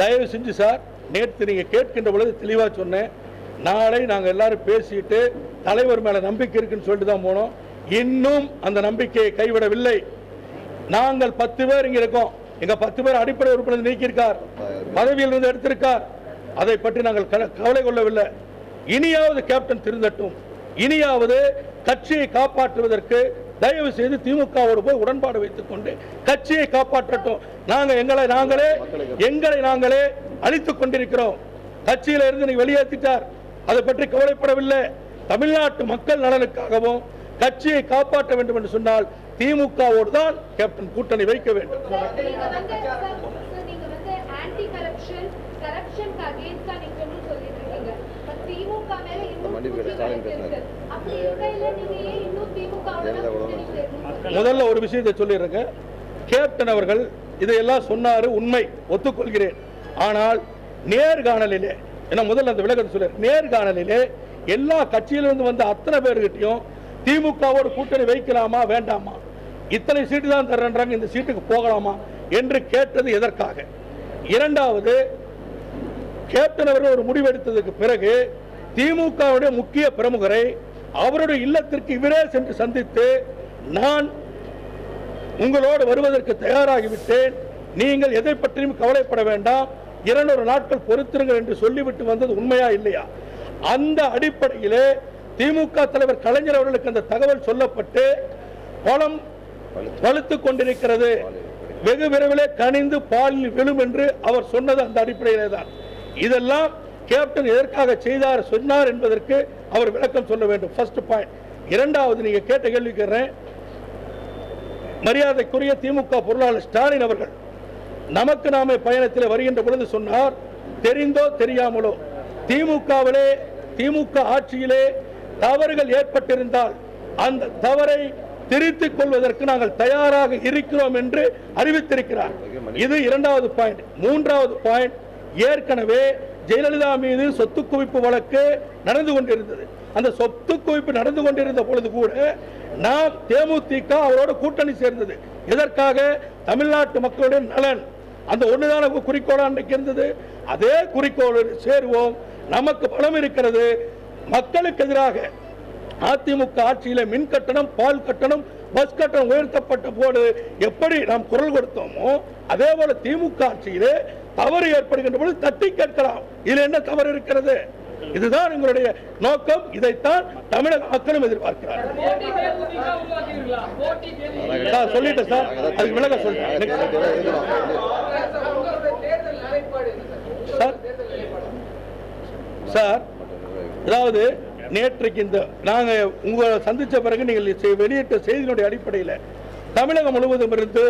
தயவு செஞ்சு சார், நேற்று நீங்க கேட்கின்ற பொழுது தெளிவா சொன்னேன். நாளை நாங்கள் எல்லாரும் பேசிட்டு தலைவர் மேல நம்பிக்கை இருக்குன்னு சொல்லிட்டு தான் போனோம். இன்னும் அந்த நம்பிக்கையை கைவிடவில்லை. நாங்கள் 10 பேர் இங்க இருக்கோம். எங்க 10 பேர் அடிப்படை உறுப்பினர் நீக்கியிருக்கார், பதவியில் இருந்து எடுத்திருக்கார். அதை பற்றி நாங்கள் கவலை கொள்ளவில்லை. இனியாவது கேப்டன் திருந்தட்டும். இனியாவது கட்சியை காப்பாற்றுவதற்கு தயவு செய்து திமுகவோடு போய் உடன்பாடு வைத்துக் கொண்டு கட்சியை காப்பாற்றட்டும். எங்களை நாங்களே அழித்துக் கொண்டிருக்கிறோம். கட்சியில இருந்து வெளியேற்றிட்டார், அதை பற்றி கவலைப்படவில்லை. தமிழ்நாட்டு மக்கள் நலனுக்காகவும் கட்சியை காப்பாற்ற வேண்டும் என்று சொன்னால் திமுகவோடு தான் கேப்டன் கூட்டணி வைக்க வேண்டும். முதல்ல ஒரு விஷயத்தை சொல்லிடுறேங்க. கேப்டன் அவர்கள் இதையெல்லாம் சொன்னாரு, உண்மை ஒத்துக்கொள்கிறேன். ஆனால் நேர்காணலிலே, முதல்ல அந்த விளக்கத்தை சொல்ல, நேர்காணலிலே எல்லா கட்சியிலிருந்து வந்த அத்தனை பேர்கிட்டையும் திமுகவோடு கூட்டணி வைக்கலாமா வேண்டாமா, இத்தனை சீட்டு தான் தர்றாங்க, இந்த சீட்டுக்கு போகலாமா என்று கேட்டது எதற்காக? இரண்டாவது, கேப்டன் அவர்கள் ஒரு முடிவெடுத்ததுக்கு பிறகு திமுகவுடைய முக்கிய பிரமுகரை அவருடைய இல்லத்திற்கு இவரே சென்று சந்தித்து, நான் உங்களோடு வருவதற்கு தயாராகிவிட்டேன், நீங்கள் எதை பற்றியும் கவலைப்பட வேண்டாம், 200 நாட்கள் பொறுத்திருங்கள் என்று சொல்லிவிட்டு வந்தது உண்மையா இல்லையா? அந்த அடிப்படையிலே திமுக தலைவர் கலைஞர் அவர்களுக்கு அந்த தகவல் சொல்லப்பட்டு பலம் வலுத்துக் கொண்டிருக்கிறது. வெகு விரைவிலே கனிந்து பாலில் விழும் என்று அவர் சொன்னது அந்த அடிப்படையிலே தான். இதெல்லாம் கேப்டன் எதற்காக செய்தார் சொன்னார் என்பதற்கு அவர் விளக்கம் சொல்ல வேண்டும். First point. இரண்டாவது, நீங்க கேட்ட கேள்விக்கிறேன். மரியாதைக்குரிய திமுக பொருளாளர் ஸ்டாலின் அவர்கள் நமக்கு நாமே பயணத்தில் வருகின்ற பொழுது சொன்னார், தெரிந்தோ தெரியாமலோ திமுக ஆட்சியிலே தவறுகள் ஏற்பட்டிருந்தால் அந்த தவறை திருத்திக் கொள்வதற்கு நாங்கள் தயாராக இருக்கிறோம் என்று அறிவித்திருக்கிறார். இது இரண்டாவது பாயிண்ட். மூன்றாவது பாயிண்ட், ஏற்கனவே ஜெயலலிதா மீது சொத்து குவிப்பு வழக்கு நடந்து கொண்டிருந்தது. அந்த சொத்து குவிப்பு நடந்து கொண்டிருந்த பொழுது கூட நாம் தேமுதிக அவரோட கூட்டணி சேர்ந்தது எதற்காக? தமிழ்நாட்டு மக்களுடைய நலன். அந்த ஒண்ணுதான குறிக்கோளா அன்றைக்கு இருந்தது. அதே குறிக்கோள் சேருவோம். நமக்கு பலம் இருக்கிறது. மக்களுக்கு எதிராக அதிமுக ஆட்சியில மின் கட்டணம், பால் கட்டணம், பஸ் கட்டணம் உயர்த்தப்பட்ட போது எப்படி நாம் குரல் கொடுத்தோமோ அதே போல திமுக ஆட்சியிலே தவறு ஏற்படுகின்ற பொழுது தட்டி கேட்கலாம். இதுல என்ன தவறு இருக்கிறது? இதுதான் எங்களுடைய நோக்கம். இதைத்தான் தமிழக மக்களும் எதிர்பார்க்கிறார். சொல்லிட்டேன் சார், அதுக்கு விளக்க சொல்றேன் சார். அதாவது நேற்றைக்கு இந்த நாங்க உங்களை சந்திச்ச பிறகு நீங்கள் வெளியிட்ட செய்தியினுடைய அடிப்படையில் தமிழகம் முழுவதும் இருந்து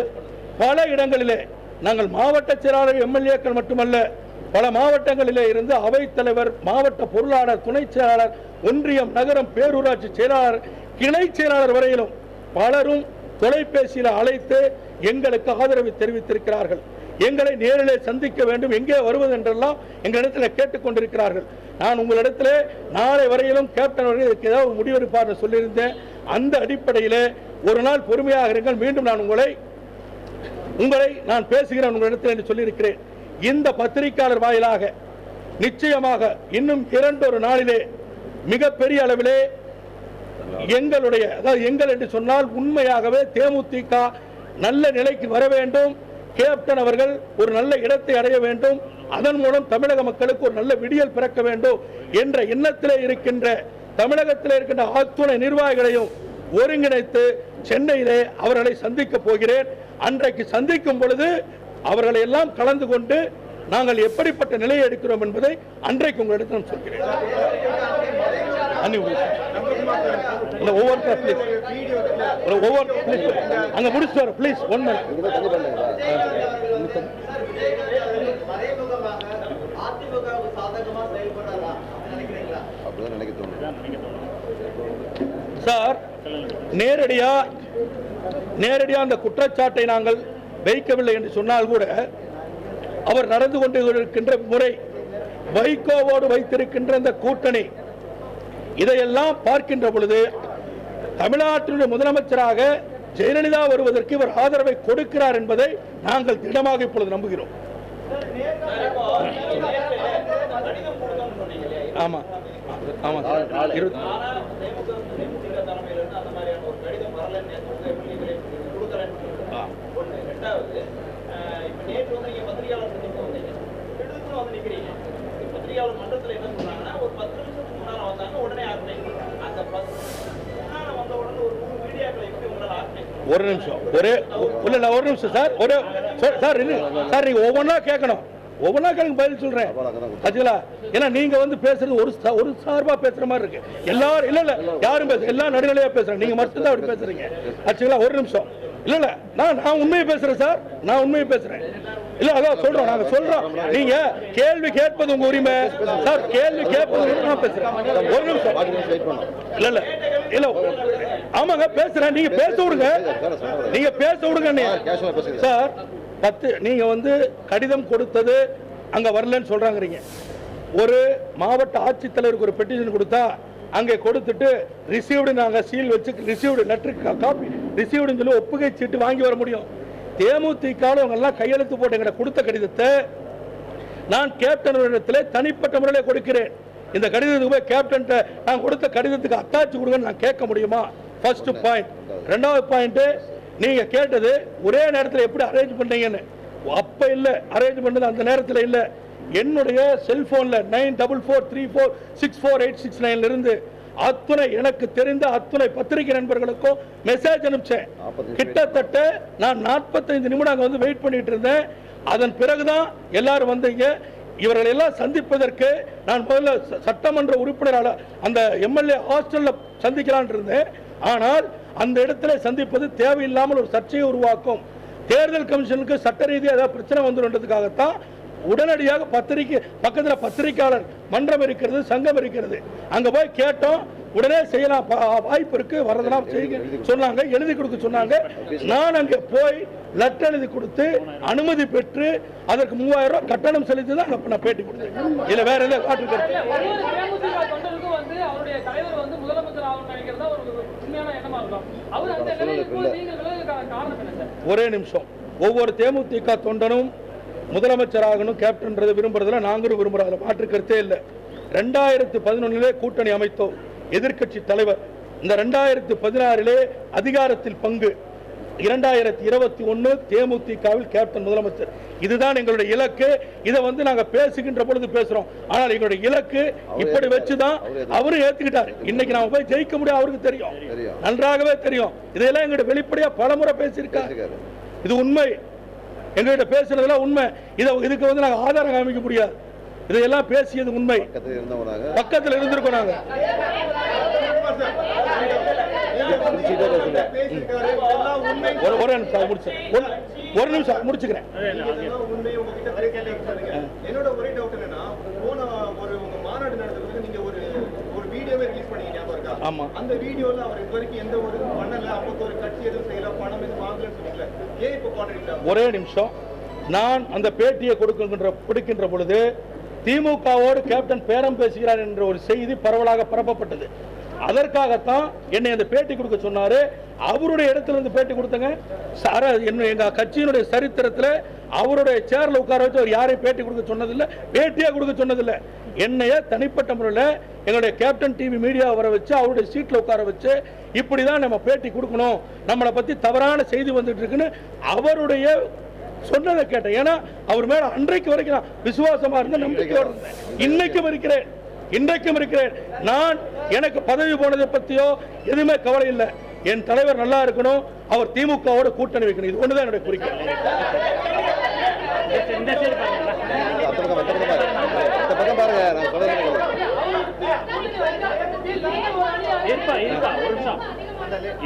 பல இடங்களிலே நாங்கள் மாவட்ட செயலாளர், எம்எல்ஏக்கள் மட்டுமல்ல, பல மாவட்டங்களிலே இருந்து அவைத்தலைவர், மாவட்ட பொருளாளர், துணை செயலாளர், ஒன்றியம், நகரம், பேரூராட்சி செயலாளர், கிளை செயலாளர் வரையிலும் பலரும் தொலைபேசியில் அழைத்து எங்களுக்கு ஆதரவு தெரிவித்திருக்கிறார்கள். எங்களை நேரிலே சந்திக்க வேண்டும், எங்கே வருவது என்றெல்லாம் எங்களிடத்தில் கேட்டுக்கொண்டிருக்கிறார்கள். நான் உங்களிடத்தில் நாளை வரையிலும் கேப்டன் அவர்கள் இதுக்கு ஏதாவது முடிவெடுப்பார் சொல்லியிருந்தேன். அந்த அடிப்படையில் ஒரு நாள் பொறுமையாக இருங்கள். மீண்டும் நான் உங்களை நான் பேசுகிறேன் உங்களிடத்தில் என்று சொல்லியிருக்கிறேன். இந்த பத்திரிகையாளர் வாயிலாக நிச்சயமாக இன்னும் 2 நாளிலே மிகப்பெரிய அளவிலே எங்களுடைய, அதாவது எங்கள் என்று சொன்னால் உண்மையாகவே தேமுதிக நல்ல நிலைக்கு வர வேண்டும். கேப்டன் அவர்கள் ஒரு நல்ல இடத்தை அடைய வேண்டும். அதன் மூலம் தமிழக மக்களுக்கு ஒரு நல்ல விடியல் பிறக்க வேண்டும் என்ற எண்ணத்திலே இருக்கின்ற தமிழகத்தில் இருக்கின்ற அத்துணை நிர்வாகிகளையும் ஒருங்கிணைத்து சென்னையிலே அவர்களை சந்திக்க போகிறேன். அன்றைக்கு சந்திக்கும் பொழுது அவர்களை எல்லாம் கலந்து கொண்டு நாங்கள் எப்படிப்பட்ட நிலையை எடுக்கிறோம் என்பதை அன்றைக்கு உங்களிடத்தில் நான் சொல்கிறேன். அங்க முடிச்சு வர பிளீஸ். சார், நேரடியா அந்த குற்றச்சாட்டை நாங்கள் வைக்கவில்லை என்று சொன்னால் கூட அவர் நடந்து கொண்டிருக்கின்ற முறை, வைகோவோடு வைத்திருக்கின்ற இந்த கூட்டணி, இதையெல்லாம் பார்க்கின்ற பொழுது தமிழ்நாட்டினுடைய முதலமைச்சராக ஜெயலலிதா வருவதற்கு இவர் ஆதரவை கொடுக்கிறார் என்பதை நாங்கள் திடமாக இப்பொழுது நம்புகிறோம். ஆமா ஆமா ஒரு நிமிஷம் ஒரு நிமிஷம் சார் சார் நீங்க ஒவ்வொன்றா கேட்கணும் பதில் சொல்றேன். ஏன்னா நீங்க வந்து பேசுறது ஒரு சார்பா பேசுற மாதிரி இருக்கு. எல்லாரும் இல்ல யாரும் பேச எல்லாம் நடுநிலையா பேசுறேன். நீங்க மட்டும் தான் அப்படி பேசுறீங்க. ஆச்சுங்களா? ஒரு நிமிஷம். இல்ல நான் உண்மையை பேசுறேன் சார். நான் உண்மையை பேசுறேன். இல்ல அதான் சொல்றோம். நாங்க சொல்றோம். நீங்க கேள்வி கேட்பது உங்க உரிமை சார். கேள்வி கேட்பது நான் பேசுறேன். ஒரு நிமிஷம். இல்ல ஆமாங்க பேசுறேன். நீங்க பேச விடுங்க சார். 10 நீங்க வந்து கடிதம் கொடுத்தது அங்க வரலன்னு சொல்றாங்க. ஒரு மாவட்ட ஆட்சித்தலைவருக்கு ஒரு பெட்டிஷன் கொடுத்தா அங்கே கொடுத்துட்டு ரிசீவ்டு நாங்க சீல் வச்சு ரிசீவ்டு லெட்டர் காப்பி ரிசீவ்டுன்னு சொல்லி ஒப்புகை சீட்டு வாங்கி வர முடியும். தேமுதிக எல்லாம் கையெழுத்து போட்டு எங்களை கொடுத்த கடிதத்தை நான் கேப்டன் தனிப்பட்ட முறையில் கொடுக்கிறேன். இந்த கடிதத்துக்கு போய் கேப்டன் நான் கொடுத்த கடிதத்துக்கு அத்தாட்சி கொடுங்கன்னு நான் கேட்க முடியுமா? First point. ரெண்டாவது பாயிண்ட், நீங்க கேட்டது ஒரே நேரத்தில் எப்படி அரேஞ்ச் பண்ணீங்கன்னு. அப்ப இல்ல அரேஞ்ச் பண்ணது அந்த நேரத்தில் இல்ல. என்னுடைய செல்போன்ல 9443464869 இருந்து அத்துணை எனக்கு தெரிந்த அத்துணை பத்திரிகை நண்பர்களுக்கும் மெசேஜ் அனுப்பிச்சேன். கிட்டத்தட்ட நான் 45 நிமிடம் அங்க வந்து வெயிட் பண்ணிட்டு இருந்தேன். அதன் பிறகுதான் எல்லாரும் வந்தீங்க. இவர்கள் எல்லாம் சந்திப்பதற்கு நான் முதல்ல சட்டமன்ற உறுப்பினரால அந்த எம்எல்ஏ ஹாஸ்டல்ல சந்திக்கலான் இருந்தேன். ஆனால் அந்த இடத்துல சந்திப்பது தேவையில்லாமல் ஒரு சர்ச்சையை உருவாக்கும். தேர்தல் கமிஷனுக்கு சட்ட ரீதியாக ஏதாவது பிரச்சனை வந்துடுன்றதுக்காகத்தான் உடனடியாக பத்திரிகை பக்கத்தில் பத்திரிகையாளர் மன்றம் இருக்கிறது, சங்கம் இருக்கிறது. அங்க போய் கேட்டோம். உடனே செய்யலாம், வாய்ப்பு இருக்கு, வரதெல்லாம் சொன்னாங்க, எழுதி கொடுக்க சொன்னாங்க. நான் அங்கே போய் லெட்டர் எழுதி கொடுத்து அனுமதி பெற்று அதற்கு 3000 ரூபாய் கட்டணம் செலுத்தி தான் நான் பேட்டி கொடுத்தேன். இல்ல வேற எந்த காட்டு ஒரே நிமிஷம். ஒவ்வொரு தேமுதிக தொண்டனும் முதலமைச்சராகணும் கேப்டன் விரும்புறதுல நாங்களும் விரும்புறதுல மாற்று கருத்தே இல்லை. 2011 கூட்டணி அமைத்தோம். எதிர்கட்சி தலைவர். இந்த 2016 அதிகாரத்தில் பங்கு. 2021 தேமுதிகவில் கேப்டன் முதலமைச்சர். இதுதான் எங்களுடைய இலக்கு. இதை வந்து நாங்க பேசுகின்ற பொழுது பேசுறோம். ஆனால் எங்களுடைய இலக்கு இப்படி வச்சுதான் அவரும் ஏத்துக்கிட்டாரு. இன்னைக்கு நாம போய் ஜெயிக்க முடியும் அவருக்கு தெரியும், நன்றாகவே தெரியும். இதெல்லாம் எங்களுடைய வெளிப்படையா பலமுறை பேசியிருக்காரு. இது உண்மை. எங்ககிட்ட பேசுறதுல உண்மை. இதுக்கு வந்து நாங்க ஆதாரம் காமிக்க முடியாது. இதையெல்லாம் பேசியது உண்மை. பக்கத்தில் இருந்திருக்கோம் நாங்க. ஒரு நிமிஷம் முடிச்சுக்கிறேன். என்னோட ஒரே டவுட் என்னன்னா, போன ஒரு மாநாடு நடத்துறதுக்கு நீங்க ஒரு வீடியோவே ரிலீஸ் பண்ணீங்க, ஞாபகம் இருக்கா? ஆமா. அந்த வீடியோல அவர் இதுவரைக்கும் எந்த ஒரு பண்ணல, அப்போ ஒரு கட்சி எதுவும் செய்யல, பணம் எதுவும் வாங்கலன்னு சொன்னீங்க. ஏன் இப்போ பாடுறீங்க? ஒரே நிமிஷம். நான் அந்த பேட்டியை கொடுக்கின்ற பொழுது திமுகவோடு கேப்டன் பேரம் பேசுகிறார் என்ற ஒரு செய்தி பரவலாக பரப்பப்பட்டது. அதற்காகத்தான் என்னை அந்த பேட்டி கொடுக்க சொன்னாரு. அவருடைய இடத்துல இருந்து பேட்டி கொடுத்தங்க. எங்க கட்சியினுடைய சரித்திரத்தில் அவருடைய சேர்ல உட்கார வச்சு அவர் யாரையும் பேட்டி கொடுக்க சொன்னதில்லை, பேட்டியா கொடுக்க சொன்னதில்லை. என்னைய தனிப்பட்ட முறையில் எங்களுடைய கேப்டன் டிவி மீடியா வர வச்சு அவருடைய சீட்ல உட்கார வச்சு இப்படிதான் நம்ம பேட்டி கொடுக்கணும், நம்மளை பத்தி தவறான செய்தி வந்துட்டு இருக்குன்னு அவருடைய சொன்னதை கேட்டேன். ஏன்னா அவர் மேல அன்றைக்கு வரைக்கும் நான் விசுவாசமா இருந்த நம்பிக்கையோடு இருந்தேன். இன்றைக்கும் இருக்கிறேன். நான் எனக்கு பதவி போனதை பத்தியோ எதுவுமே கவலை இல்லை. என் தலைவர் நல்லா இருக்கணும், அவர் திமுகவோட கூட்டணி வைக்கணும். இது ஒண்ணுதான் என்னுடைய குறிக்கோள்.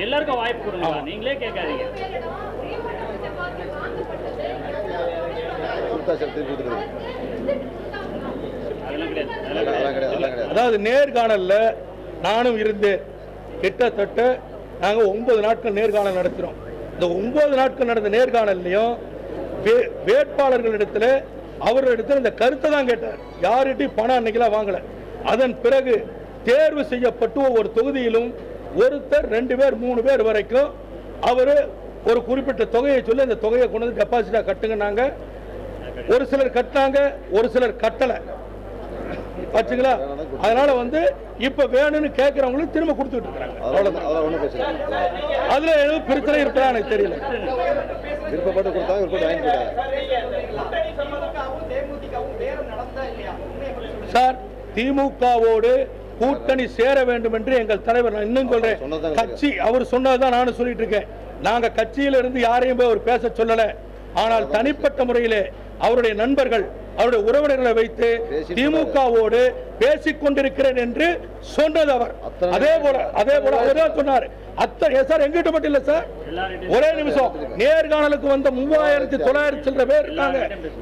எல்லாருக்கும் வாய்ப்பு கொடுங்க, நீங்களே கேட்காதீங்க. அதாவது நேர்காணல்ல நானும் இருந்தேன். கிட்டத்தட்ட நாங்க 9 நாட்கள் நேர்காணல் நடத்தினோம். இந்த 9 நாட்கள் நடந்த நேர்காணல்லையும் வேட்பாளர்களிடத்துல அவர்களிடத்தில் இந்த கருத்தை தான் கேட்டார். யார்கிட்டையும் பணம் அன்னைக்கெல்லாம் வாங்கல. அதன் பிறகு தேர்வு செய்யப்பட்டு ஒவ்வொரு தொகுதியிலும் ஒருத்தர் 2 பேர் 3 பேர் வரைக்கும் அவர் ஒரு குறிப்பிட்ட தொகையை சொல்லி அந்த தொகையை கொண்டு வந்து டெபாசிட்டா கட்டுங்கன்னாங்க. ஒரு சிலர் கட்டினாங்க, ஒரு சிலர் கட்டலை. ஆச்சுங்களா? அதனால வந்து இப்ப வேணும்னு கேட்கறவங்களுக்கு திரும்ப கொடுத்துட்டு இருக்காங்க. அதுல எதுவும் பிரச்சனை இருக்கா எனக்கு தெரியல. விருப்பப்பட்டு கொடுத்தாங்க, விருப்பப்பட்டு சார், திமுகவோடு கூட்டணி சேர வேண்டும் என்று எங்கள் தலைவர், நான் இன்னும் சொல்றேன், கட்சி அவர் சொன்னதுதான் நானும் சொல்லிட்டு இருக்கேன். நாங்க கட்சியில இருந்து யாரையும் போய் அவர் பேச சொல்லல. ஆனால் தனிப்பட்ட முறையிலே அவருடைய நண்பர்கள், அவருடைய உறவினர்களை வைத்து திமுகவோடு பேசிக் கொண்டிருக்கிறேன் என்று சொன்னது அவர். அதே போல அவர்தான் சொன்னார். சார், எங்கிட்ட மட்டும் இல்ல சார், ஒரே நிமிஷம், நேர்காணலுக்கு வந்த 3900 சில்லற பேர் இருக்காங்க.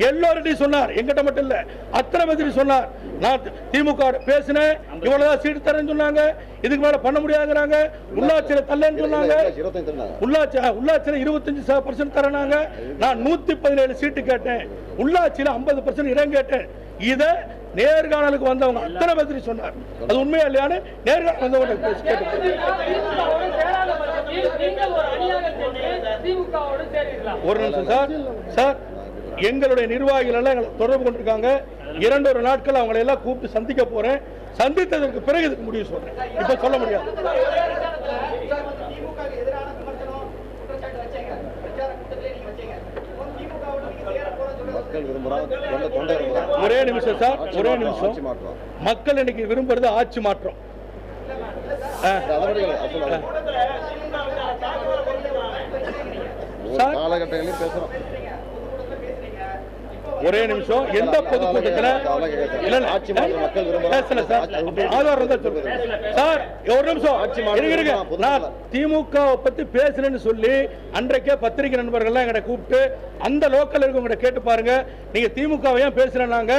எல்லார்ட்டையும் சொன்னார், எங்கிட்ட மட்டும் இல்ல, அத்தனை பேர் சொன்னார். நான் திமுக பேசினேன், இவ்வளவுதான் சீட்டு தரேன்னு சொன்னாங்க, இதுக்கு மேல பண்ண முடியாதுங்கிறாங்க. உள்ளாட்சியில தரலன்னு சொன்னாங்க, உள்ளாட்சியில 25% தரனாங்க. நான் 117 சீட்டு கேட்டேன், உள்ளாட்சியில 50% இடம் கேட்டேன். இத நேர்காணலுக்கு வந்தவங்க அத்தனை பேர் சொன்னார். அது உண்மையா இல்லையான்னு நேர்காணல் வந்தவங்க ஒரு நிமிஷம் சார். சார், எங்களுடைய நிர்வாகிகள் எல்லாம் எங்களை தொடர்பு கொண்டிருக்காங்க. 2 நாட்கள் அவங்களை எல்லாம் கூப்பிட்டு சந்திக்க போறேன். சந்தித்ததற்கு பிறகு இதுக்கு முடிவு சொல்றேன். இப்ப சொல்ல முடியாது. ஒரே நிமிஷம் சார், ஒரே நிமிஷம். மக்கள் இன்னைக்கு விரும்புறது ஆட்சி மாற்றம். ஒரே நிமிஷம். எந்த பொதுக்கூட்டத்தில் பேசல சார், ஆதாரம் தான் சொல்றேன் சார். ஒரு நிமிஷம், நான் திமுக பத்தி பேசுறேன்னு சொல்லி அன்றைக்கே பத்திரிகை நண்பர்கள் எங்களை கூப்பிட்டு அந்த லோக்கல் இருக்கவங்க கேட்டு பாருங்க, நீங்க திமுக ஏன் பேசுறாங்க.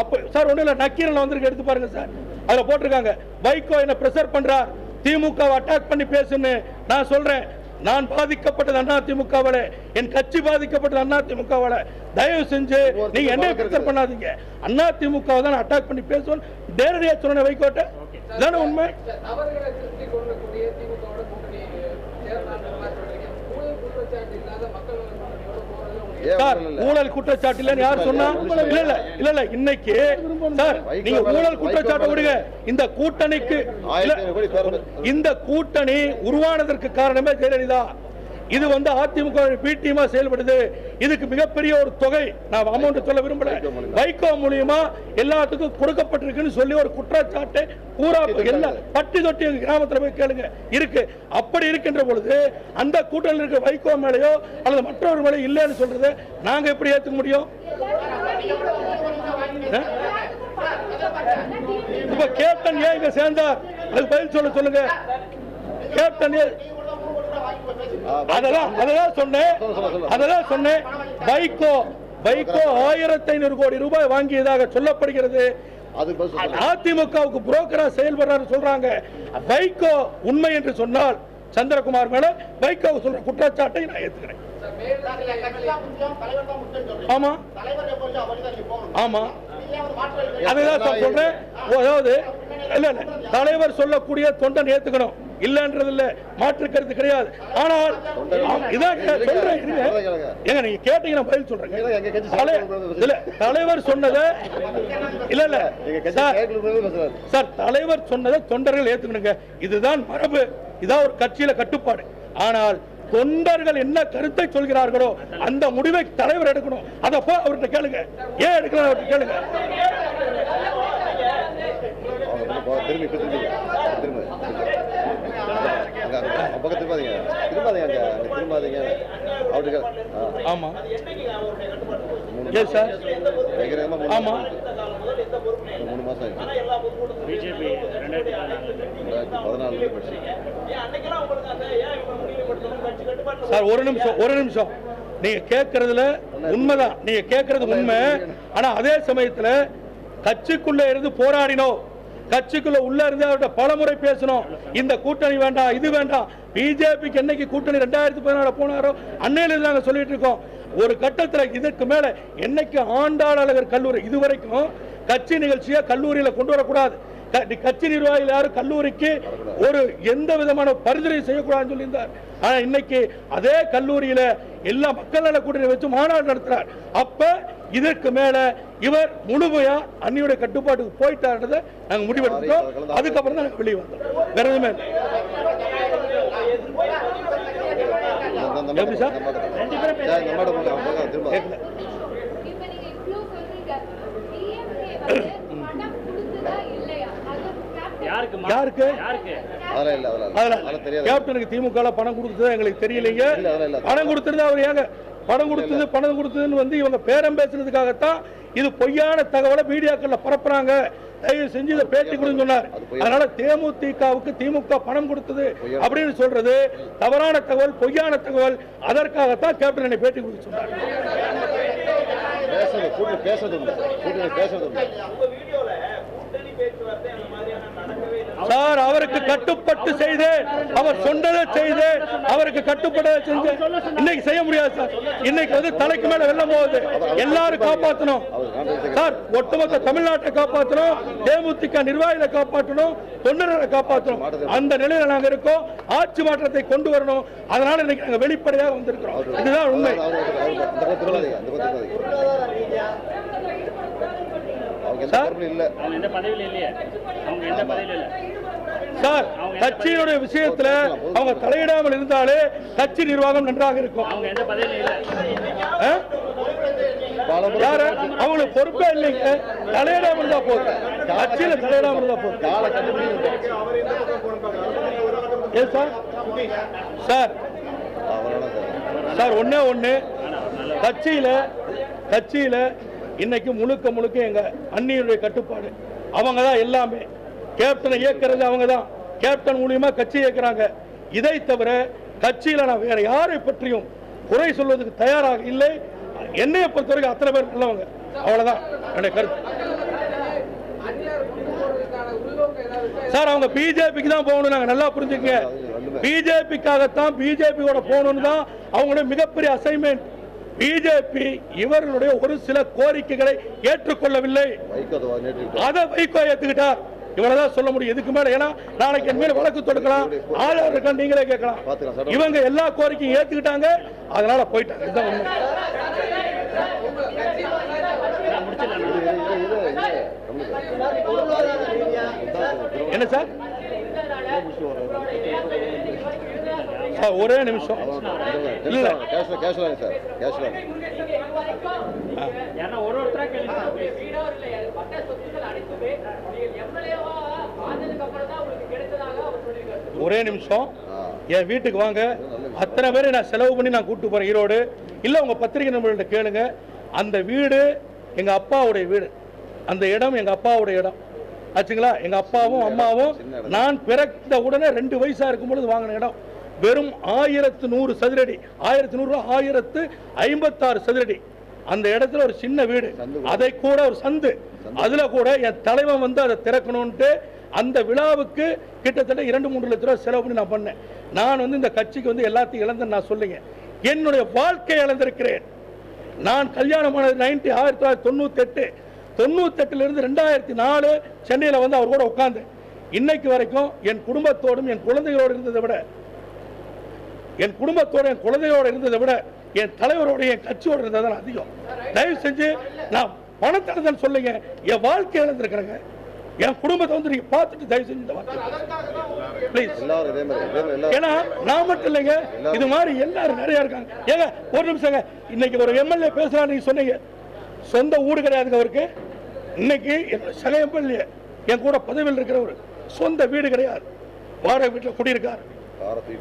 அப்ப சார் ஒண்ணு இல்ல, நக்கீரன் வந்திருக்கு, எடுத்து பாருங்க சார். அதுல போட்டிருக்காங்க, வைகோ என்ன பிரஷர் பண்றார், திமுக அட்டாக் பண்ணி பேசுன்னு. நான் சொல்றேன், நான் பாதிக்கப்பட்டது அண்ணா திமுகவால, என் கட்சி பாதிக்கப்பட்டது அண்ணா திமுகவால. தயவு செஞ்சு நீங்க என்ன பிரச்சனை பண்ணாதீங்க. அண்ணா திமுக தான் அட்டாக் பண்ணி பேசுவோம் நேரடியா சொன்ன வைகோட்ட. இதான உண்மை. சார், ஊழல் குற்றச்சாட்டு இல்ல யார் சொன்னா? இல்ல இல்ல, இன்னைக்கு சார் நீங்க ஊழல் குற்றச்சாட்டு விடுங்க. இந்த கூட்டணிக்கு, இந்த கூட்டணி உருவானதற்கு காரணமே ஜெயலலிதா. இது வந்து அதிமுக பி டீமா செயல்படுது. இதுக்கு மிகப்பெரிய ஒரு தொகை, நான் அமௌண்ட் சொல்ல விரும்பல, வைகோ மூலியமா எல்லாத்துக்கும் கொடுக்கப்பட்டிருக்குன்னு சொல்லி ஒரு குற்றச்சாட்டு பூரா எல்லாம் பட்டி தொட்டி கிராமத்தில் போய் கேளுங்க இருக்கு. அப்படி இருக்கின்ற பொழுது அந்த கூட்டணியில் இருக்கிற வைகோ மேலேயோ அல்லது மற்றொரு மேலே இல்லைன்னு சொல்றது நாங்க எப்படி ஏத்துக்க முடியும்? இப்ப கேப்டன் ஏன் இங்க சேர்ந்தார், அதுக்கு பதில் சொல்லுங்க. கேப்டன் அதெல்லாம் சொன்னேன். வைகோ 1500 கோடி ரூபாய் வாங்கியதாக சொல்லப்படுகிறது. அதிமுகவுக்கு புரோக்கரா செயல்படுறாரு சொல்றாங்க. வைகோ உண்மை என்று சொன்னால் சந்திரகுமார் மேல வைகோ சொல்ற குற்றச்சாட்டை நான் ஏத்துக்கிறேன். ஆமா ஆமா, அதுதான் சொல்றேன். அதாவது இல்ல தலைவர் சொல்லக்கூடிய தொண்டன் ஏத்துக்கணும், இல்லன்றது இல்ல, மாற்று கருத்து கிடையாது. ஆனால் இதான் சொல்றேன், ஏங்க நீங்க கேட்டீங்கன்னா பதில் சொல்றேன். தலைவர் சொன்னதை இல்ல சார், தலைவர் சொன்னதை தொண்டர்கள் ஏத்துக்கணுங்க. இதுதான் மரபு, இதான் ஒரு கட்சியில கட்டுப்பாடு. ஆனால் தொண்டர்கள் என்ன கருத்தை சொல்கிறார்களோ அந்த முடிவை தலைவர் எடுக்கணும். அதை போய் அவர்கிட்ட கேளுங்க, ஏன் எடுக்கலாம் அவர்கிட்ட கேளுங்க. ஆமா சார், ஆமா பிஜேபி 2014 சார். ஒரு நிமிஷம், நீங்க கேட்கறதுல உண்மைதான், நீங்க கேட்கறது உண்மை. ஆனா அதே சமயத்துல கட்சிக்குள்ள இருந்து போராடினோம், கட்சிக்குள்ள உள்ள இருந்து அவர்கிட்ட பலமுறை பேசணும். இந்த கூட்டணி வேண்டாம், இது வேண்டாம். பிஜேபிக்கு என்னைக்கு கூட்டணி 2014 போனாரோ அன்னையில நாங்க சொல்லிட்டு இருக்கோம். ஒரு கட்டத்தில் இதற்கு மேல என்னைக்கு ஆண்டாள் அழகர் கல்லூரி இதுவரைக்கும் கட்சி நிகழ்ச்சியை கல்லூரியில கொண்டு வரக்கூடாது, கட்சி நிர்வாகிகள் யாரும் கல்லூரிக்கு ஒரு எந்த விதமான பரிந்துரை செய்யக்கூடாதுன்னு சொல்லியிருந்தார். ஆனா இன்னைக்கு அதே கல்லூரியில எல்லா மக்கள் நல கூட்டணி வச்சு மாநாடு நடத்துறார். அப்ப இதற்கு மேல இவர் முழுமையா அன்னியுடைய கட்டுப்பாட்டுக்கு போயிட்டாருன்றதை நாங்க முடிவெடுத்தோம். அதுக்கப்புறம் தான் வெளியே வந்தோம். வேற எதுவுமே எப்படி சார் கேப்டனுக்கு திமுக பணம் கொடுத்தது எங்களுக்கு தெரியலைங்க. பணம் கொடுத்தது அவர் ஏங்க பணம் கொடுத்ததுன்னு வந்து இவங்க பேரம் பேசுறதுக்காகத்தான் இது பொய்யான தகவலை மீடியாக்கள்ல பரப்புறாங்க. தயவு செஞ்சு இதை பேட்டி கொடுன்னு சொன்னார். அதனால தேமுதிகவுக்கு திமுக பணம் கொடுத்தது அப்படின்னு சொல்றது தவறான தகவல், பொய்யான தகவல். அதற்காகத்தான் கேப்டன் என்னை பேட்டி கொடுக்க சொன்னார். சார் அவருக்கு கட்டுப்பட்டு செய்தேன், அவர் சொன்னதை செய்தேன், அவருக்கு கட்டுப்பட்டதை செஞ்சேன். இன்னைக்கு செய்ய முடியாது சார். இன்னைக்கு வந்து தலைக்கு மேல வெள்ளம் போகுது. எல்லாரும் காப்பாற்றணும் சார். ஒட்டுமொத்த தமிழ்நாட்டை காப்பாற்றணும், தேமுதிக நிர்வாகிகளை காப்பாற்றணும், தொண்டர்களை காப்பாற்றணும். அந்த நிலையில நாங்க இருக்கோம். ஆட்சி மாற்றத்தை கொண்டு வரணும். அதனால இன்னைக்கு நாங்க வெளிப்படையாக வந்திருக்கிறோம். இதுதான் உண்மை. சார் கட்சியினுடைய விஷயத்துல அவங்க தலையிடாமல் இருந்தாலே கட்சி நிர்வாகம் நன்றாக இருக்கும். அவங்களுக்கு பொறுப்பே இல்லைங்க. தலையிடாமல் தான் போகுது. கட்சியில தலையிடாமல் தான் போகுது. சார் சார் ஒன்னே ஒண்ணு, கட்சியில இன்னைக்கு முழுக்க முழுக்க எங்க அண்ணியுடைய கட்டுப்பாடு. அவங்க தான் எல்லாமே. கேப்டனை இயக்கிறது அவங்க தான். கேப்டன் மூலியமா கட்சி இயக்குறாங்க. இதை தவிர கட்சியில நான் வேற யாரை பற்றியும் குறை சொல்வதற்கு தயாராக இல்லை. என்னைய பொறுத்தவரைக்கும் அத்தனை பேர் நல்லவங்க. அவ்வளவுதான் என்னுடைய கருத்து. சார் அவங்க பிஜேபிக்கு தான் போகணும். நாங்க நல்லா புரிஞ்சுக்கங்க. பிஜேபிக்காகத்தான் பிஜேபியோட போகணும்னு தான் அவங்களுடைய மிகப்பெரிய அசைன்மெண்ட். பிஜேபி இவர்களுடைய ஒரு சில கோரிக்கைகளை ஏற்றுக்கொள்ளவில்லை. அதை வைகோ ஏத்துக்கிட்டார். இவ்வளவுதான் சொல்ல முடியும். எதுக்கு மேல? ஏன்னா நாளைக்கு என் மேல வழக்கு தொடுக்கலாம், ஆதார் இருக்கா நீங்களே கேட்கலாம். இவங்க எல்லா கோரிக்கையும் ஏத்துக்கிட்டாங்க. அதனால போயிட்டாங்க. இதுதான் உண்மை. என்ன சார்? சார் ஒரே நிமிஷம். இல்ல ஒரே நிமிஷம். என் வீட்டுக்கு வாங்க. அத்தனை பேரை நான் செலவு பண்ணி நான் கூட்டு போறேன் ஈரோடு. இல்ல உங்க பத்திரிகை நண்பர்கள்ட்ட கேளுங்க. அந்த வீடு எங்க அப்பாவுடைய வீடு. அந்த இடம் எங்க அப்பாவுடைய இடம் ஆச்சுங்களா. எங்க அப்பாவும் அம்மாவும் நான் பிறந்த உடனே 2 வயசா இருக்கும் பொழுது வாங்கின இடம். வெறும் 1100 சதுரடி. 1100 1056 சதுரடி. அந்த இடத்துல ஒரு சின்ன வீடு, அதை கூட ஒரு சந்து, அதுல கூட என் தலைவன் வந்து அதை திறக்கணும்ட்டு அந்த விழாவுக்கு கிட்டத்தட்ட 2-3 லட்ச ரூபாய் செலவு பண்ணி நான் பண்ணேன். நான் வந்து இந்த கட்சிக்கு வந்து எல்லாத்தையும் இழந்தேன்னு நான் சொல்லுங்க. என்னுடைய வாழ்க்கையை இழந்திருக்கிறேன். நான் கல்யாணமானது 1998. 98 இருந்து 2004 சென்னையில் வந்து அவர் கூட உட்கார்ந்து இன்னைக்கு வரைக்கும் என் குடும்பத்தோடும் என் குழந்தைகளோடு இருந்ததை விட என் தலைவரோட என் கட்சியோடு இருந்ததான் அதிகம். தயவு செஞ்சு நான் பணத்தை இழந்தேன்னு சொல்லுங்க. என் வாழ்க்கை இழந்திருக்கிறேங்க. என் குடும்பத்தை வந்து நீங்க பார்த்துட்டு தயவு செஞ்சு இந்த வார்த்தை ப்ளீஸ். ஏன்னா நான் மட்டும் இல்லைங்க, இது மாதிரி எல்லாரும் நிறைய இருக்காங்க. ஏங்க ஒரு நிமிஷங்க. இன்னைக்கு ஒரு எம்எல்ஏ பேசுறாரு, நீங்க சொன்னீங்க சொந்த ஊடு கிடையாதுங்க அவருக்கு. இன்னைக்கு சக எம்எல்ஏ என் கூட பதவியில் இருக்கிறவர் சொந்த வீடு கிடையாது, வாடகை வீட்டில் குடியிருக்காரு.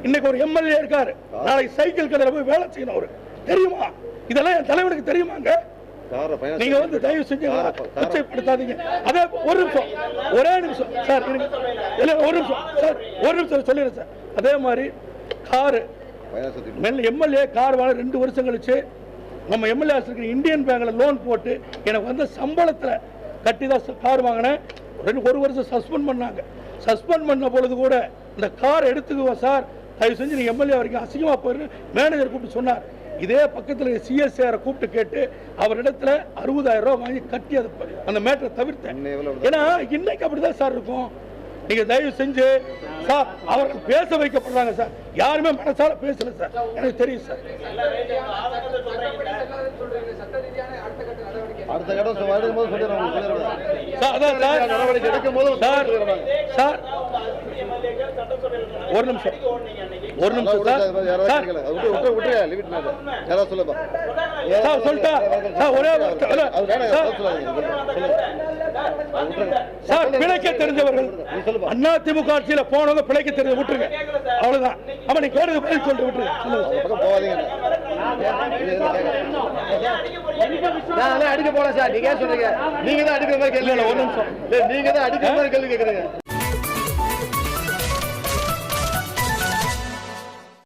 இன்னைக்கு ஒரு எம்எல்ஏ இருக்காரு, நாளைக்கு சைக்கிள் கடையில போய் வேலை செய்யணும். அவரு தெரியுமா? இதெல்லாம் என் தலைவனுக்கு தெரியுமாங்க? நீங்க வந்து தயவு செஞ்சு கொச்சைப்படுத்தாதீங்க. அதே ஒரு நிமிஷம், ஒரே நிமிஷம் சார், ஒரு நிமிஷம் சார், ஒரு நிமிஷம் சொல்லிடுறேன் சார். அதே மாதிரி காரு எம்எல்ஏ கார் வாங்க 2 வருஷம் கழிச்சு நம்ம எம்எல்ஏ இந்தியன் பேங்க்ல லோன் போட்டு எனக்கு வந்து சம்பளத்தில் கட்டி தான் கார் வாங்கினேன். 1 வருஷம் சஸ்பெண்ட் பண்ணாங்க. சஸ்பெண்ட் பண்ண பொழுது கூட இந்த கார் எடுத்துக்குவோம் சார், தயவு செஞ்சு நீங்க எம்எல்ஏ வரைக்கும் அசிங்கமா போயிரு மேனேஜர் கூப்பிட்டு சொன்னார். இதே பக்கத்தில் சிஎஸ்ஆரை கூப்பிட்டு கேட்டு அவரிடத்துல 60,000 ரூபாய் வாங்கி கட்டி அந்த மேட்டரை தவிர்த்தேன். ஏன்னா இன்னைக்கு அப்படிதான் சார் இருக்கும். நீங்க தயவு செஞ்சு சார் அவர்கள் பேச வைக்கப்படுறாங்க சார். யாருமே மனசால பேசல சார். எனக்கு தெரியும் சார். அடுத்த கட்டம் வரும்போது சொல்லிடுறோம். சார் அதான் சார் நடவடிக்கை எடுக்கும் போது சார் சார் ஒரு நிமிஷம் சார் சார் விட்டுருங்க லிமிட் மேல யாராவது சொல்லுப்பா சார் சொல்லிட்டா சார் ஒரே சார் பிழைக்க தெரிஞ்சவர்கள் அதிமுக ஆட்சியில போனவங்க பிழைக்க தெரிஞ்ச விட்டுருங்க. அவ்வளவுதான். ஆமா நீ கேட்டு பதில் சொல்லிட்டு விட்டுருங்க. போவாதீங்க. அடிக்க போல சார். நீங்க சொல்றீங்க நீங்க தான் அடிக்கிற மாதிரி கேள்வி. ஒரு நிமிஷம் நீங்க தான் அடிக்கிற மாதிரி கேள்வி கேட்குறீங்க.